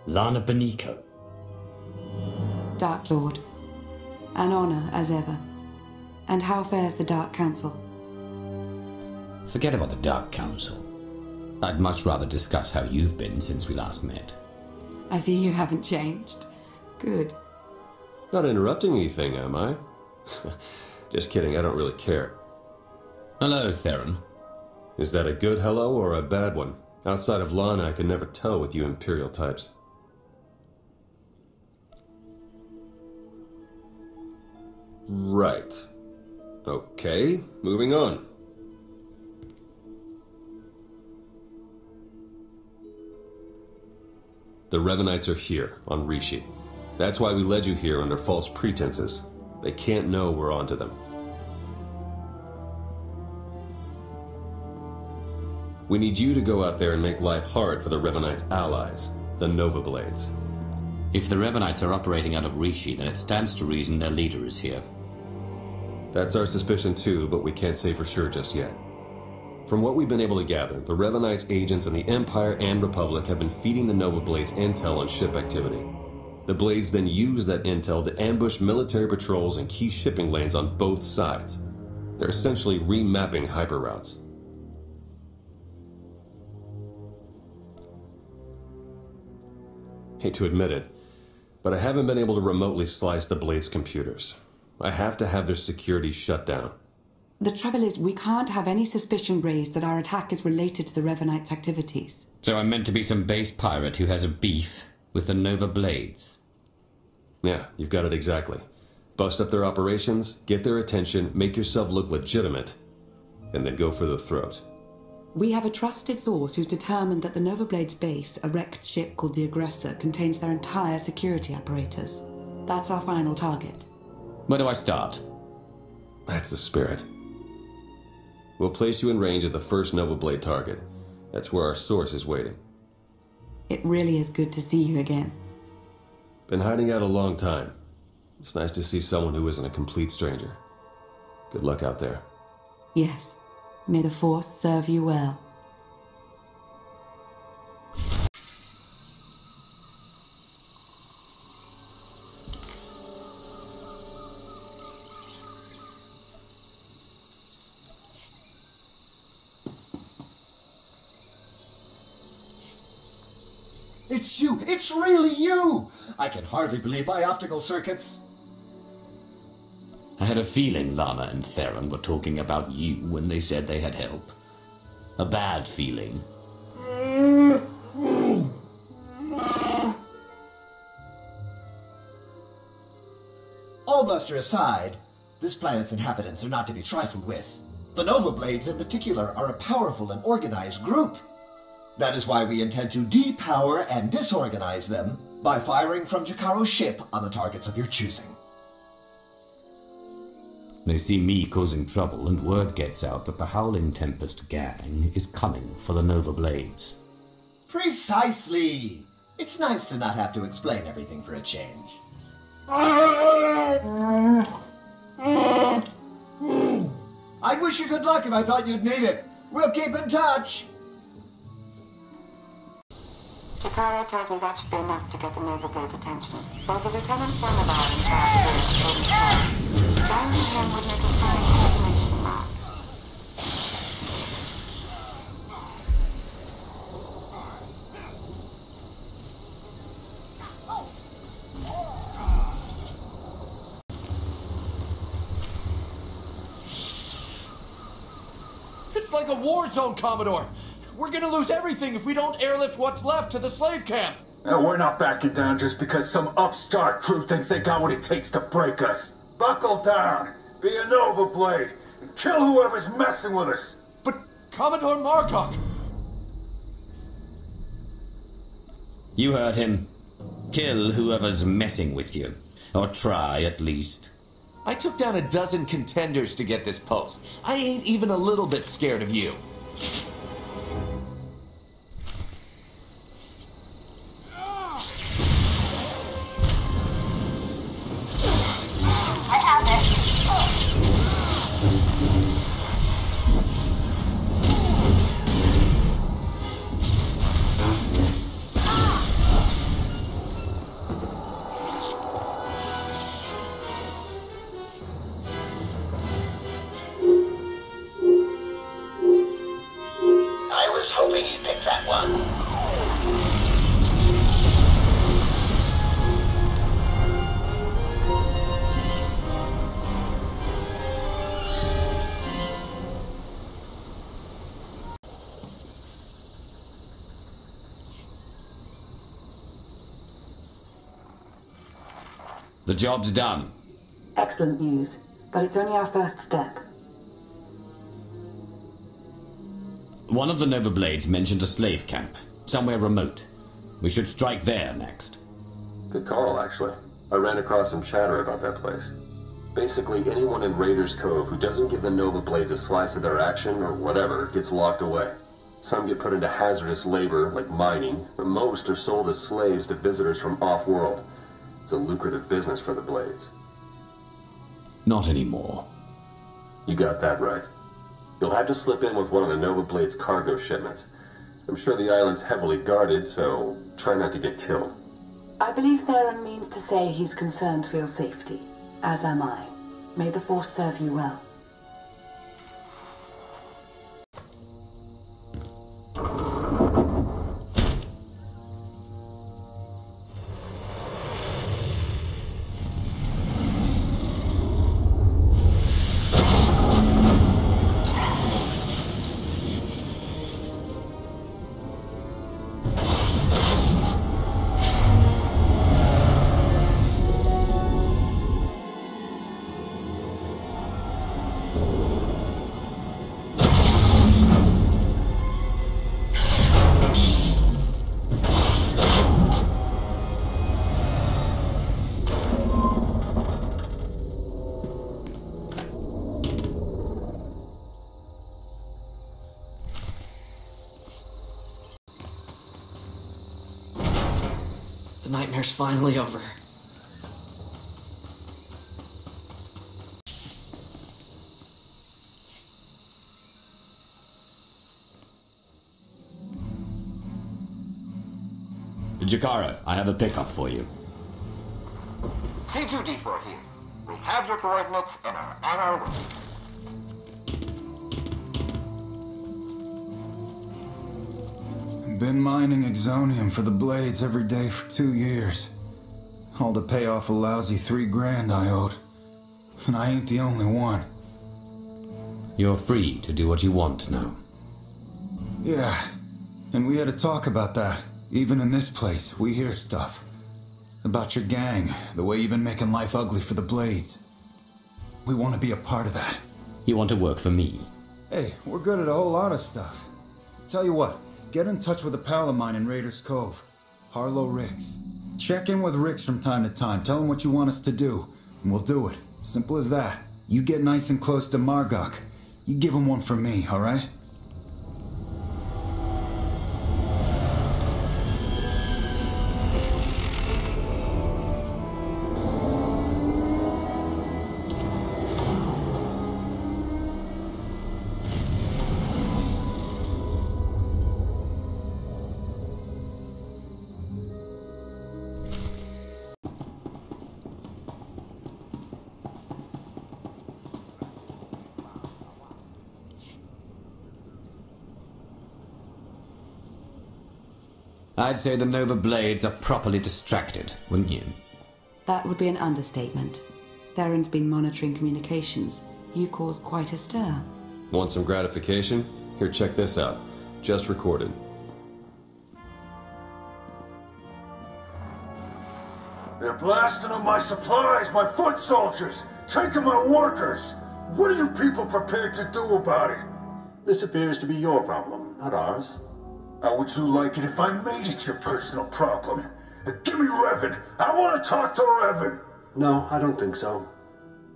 Lana Beniko. Dark Lord. An honor, as ever. And how fares the Dark Council? Forget about the Dark Council. I'd much rather discuss how you've been since we last met. I see you haven't changed. Good. Not interrupting anything, am I? Just kidding, I don't really care. Hello, Theron. Is that a good hello or a bad one? Outside of Lana, I can never tell with you Imperial types. Right. Okay, moving on. The Revenites are here, on Rishi. That's why we led you here under false pretenses. They can't know we're onto them. We need you to go out there and make life hard for the Revenites' allies, the Nova Blades. If the Revenites are operating out of Rishi, then it stands to reason their leader is here. That's our suspicion too, but we can't say for sure just yet. From what we've been able to gather, the Revenites' agents in the Empire and Republic have been feeding the Nova Blades intel on ship activity. The Blades then use that intel to ambush military patrols and key shipping lanes on both sides. They're essentially remapping hyperroutes. Hate to admit it, but I haven't been able to remotely slice the Blades' computers. I have to have their security shut down. The trouble is, we can't have any suspicion raised that our attack is related to the Revenites' activities. So I'm meant to be some base pirate who has a beef with the Nova Blades? Yeah, you've got it exactly. Bust up their operations, get their attention, make yourself look legitimate, and then go for the throat. We have a trusted source who's determined that the Nova Blades base, a wrecked ship called the Aggressor, contains their entire security apparatus. That's our final target. Where do I start? That's the spirit. We'll place you in range of the first Nova Blade target. That's where our source is waiting. It really is good to see you again. Been hiding out a long time. It's nice to see someone who isn't a complete stranger. Good luck out there. Yes. May the Force serve you well. It's you! It's really you! I can hardly believe my optical circuits. I had a feeling Lana and Theron were talking about you when they said they had help. A bad feeling. All bluster aside, this planet's inhabitants are not to be trifled with. The Nova Blades in particular are a powerful and organized group. That is why we intend to depower and disorganize them by firing from Jakaro's ship on the targets of your choosing. They see me causing trouble, and word gets out that the Howling Tempest gang is coming for the Nova Blades. Precisely! It's nice to not have to explain everything for a change. I'd wish you good luck if I thought you'd need it. We'll keep in touch! Jakaro tells me that should be enough to get the Nova Blades' attention. There's a Lieutenant Thanavar in charge of the SWTOR. Finding him would make a fine coordination mark. It's like a war zone, Commodore! We're gonna lose everything if we don't airlift what's left to the slave camp! And we're not backing down just because some upstart crew thinks they got what it takes to break us. Buckle down, be a Nova Blade, and kill whoever's messing with us! But Commodore Marcock! You heard him. Kill whoever's messing with you. Or try, at least. I took down a dozen contenders to get this post. I ain't even a little bit scared of you. The job's done. Excellent news, but it's only our first step. One of the Nova Blades mentioned a slave camp, somewhere remote. We should strike there next. Good call, actually. I ran across some chatter about that place. Basically, anyone in Raiders Cove who doesn't give the Nova Blades a slice of their action or whatever gets locked away. Some get put into hazardous labor, like mining, but most are sold as slaves to visitors from off-world. It's a lucrative business for the Blades. Not anymore. You got that right. You'll have to slip in with one of the Nova Blade's cargo shipments. I'm sure the island's heavily guarded, so try not to get killed. I believe Theron means to say he's concerned for your safety, as am I. May the Force serve you well. The nightmare's finally over. Jakara, I have a pickup for you. C2D4 here. We have your coordinates and are on our way. Been mining exonium for the Blades every day for 2 years. All to pay off a lousy $3 grand I owed. And I ain't the only one. You're free to do what you want now. Yeah, and we had a talk about that. Even in this place, we hear stuff. About your gang, the way you've been making life ugly for the Blades. We want to be a part of that. You want to work for me? Hey, we're good at a whole lot of stuff. Tell you what, get in touch with a pal of mine in Raiders Cove, Harlow Ricks. Check in with Ricks from time to time, tell him what you want us to do, and we'll do it. Simple as that. You get nice and close to Margok. You give him one for me, alright? I'd say the Nova Blades are properly distracted, wouldn't you? That would be an understatement. Theron's been monitoring communications. You've caused quite a stir. Want some gratification? Here, check this out. Just recorded. They're blasting on my supplies, my foot soldiers, taking my workers. What are you people prepared to do about it? This appears to be your problem, not ours. How would you like it if I made it your personal problem? Give me Revan. I want to talk to Revan. No, I don't think so.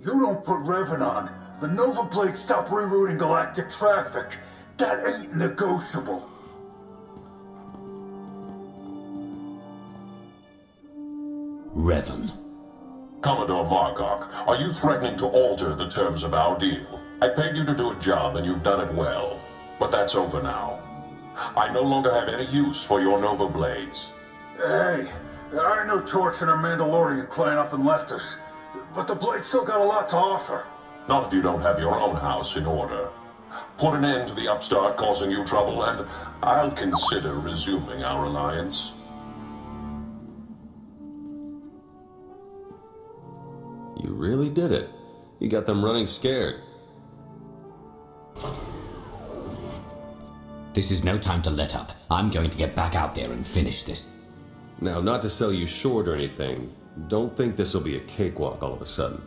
You don't put Revan on. The Nova Blade stop rerouting galactic traffic. That ain't negotiable. Revan. Commodore Margok, are you threatening to alter the terms of our deal? I paid you to do a job and you've done it well. But that's over now. I no longer have any use for your Nova Blades. Hey, I know Torch and her Mandalorian clan up and left us. But the Blade still got a lot to offer. Not if you don't have your own house in order. Put an end to the upstart causing you trouble, and I'll consider resuming our alliance. You really did it. You got them running scared. This is no time to let up. I'm going to get back out there and finish this. Now, not to sell you short or anything, don't think this will be a cakewalk all of a sudden.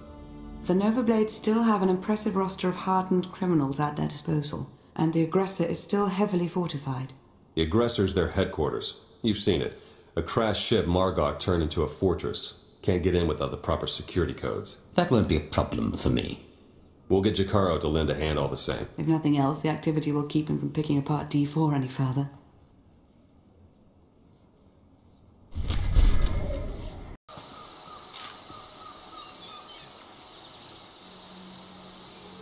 The Nova Blades still have an impressive roster of hardened criminals at their disposal, and the aggressor is still heavily fortified. The aggressor's their headquarters. You've seen it. A crashed ship Margok turned into a fortress. Can't get in without the proper security codes. That won't be a problem for me. We'll get Jakaro to lend a hand all the same. If nothing else, the activity will keep him from picking apart D4 any further.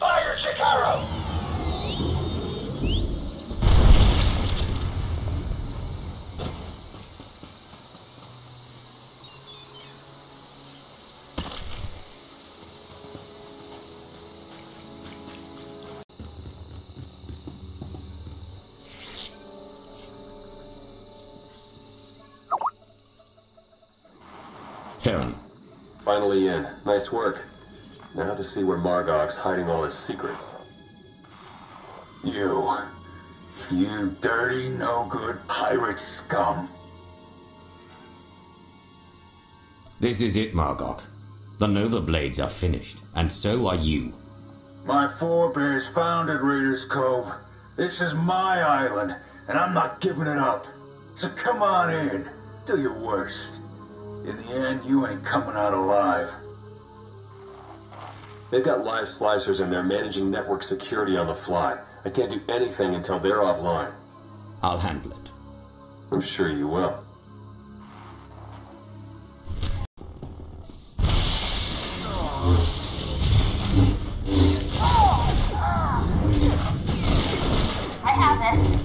Fire, Jakaro! Theron. Finally in. Nice work. Now to see where Margok's hiding all his secrets. You dirty, no-good pirate scum. This is it, Margok. The Nova Blades are finished, and so are you. My forebears founded Raiders Cove. This is my island, and I'm not giving it up. So come on in. Do your worst. In the end, you ain't coming out alive. They've got live slicers and they're managing network security on the fly. I can't do anything until they're offline. I'll handle it. I'm sure you will. I have this.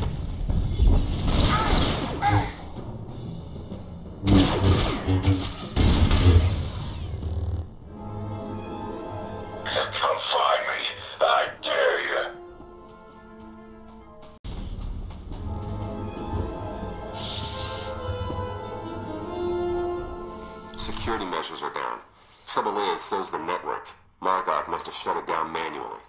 Come find me. I dare you. Security measures are down. Trouble is, so's the network. Margok must have shut it down manually.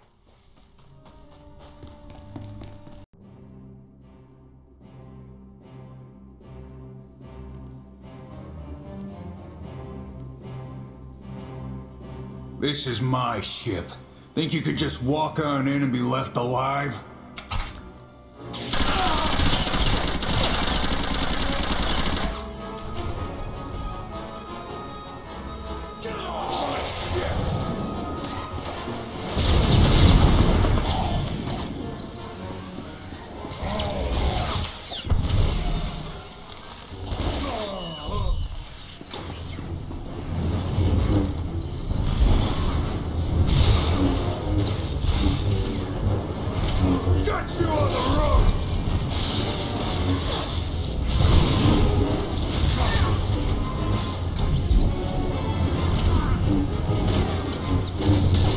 This is my ship. Think you could just walk on in and be left alive? Got you on the road!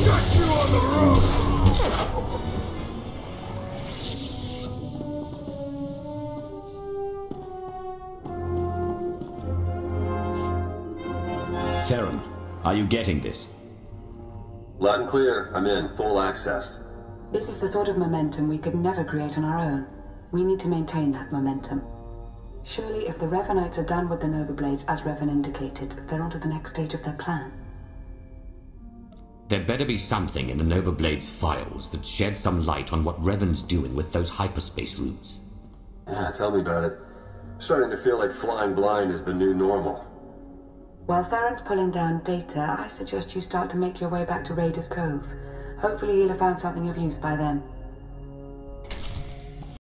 Got you on the road! Theron, are you getting this? Loud and clear. I'm in. Full access. This is the sort of momentum we could never create on our own. We need to maintain that momentum. Surely if the Revenites are done with the Nova Blades as Revan indicated, they're on to the next stage of their plan. There better be something in the Nova Blades files that sheds some light on what Revan's doing with those hyperspace routes. Yeah, tell me about it. Starting to feel like flying blind is the new normal. While Theron's pulling down data, I suggest you start to make your way back to Raiders Cove. Hopefully he'll have found something of use by then.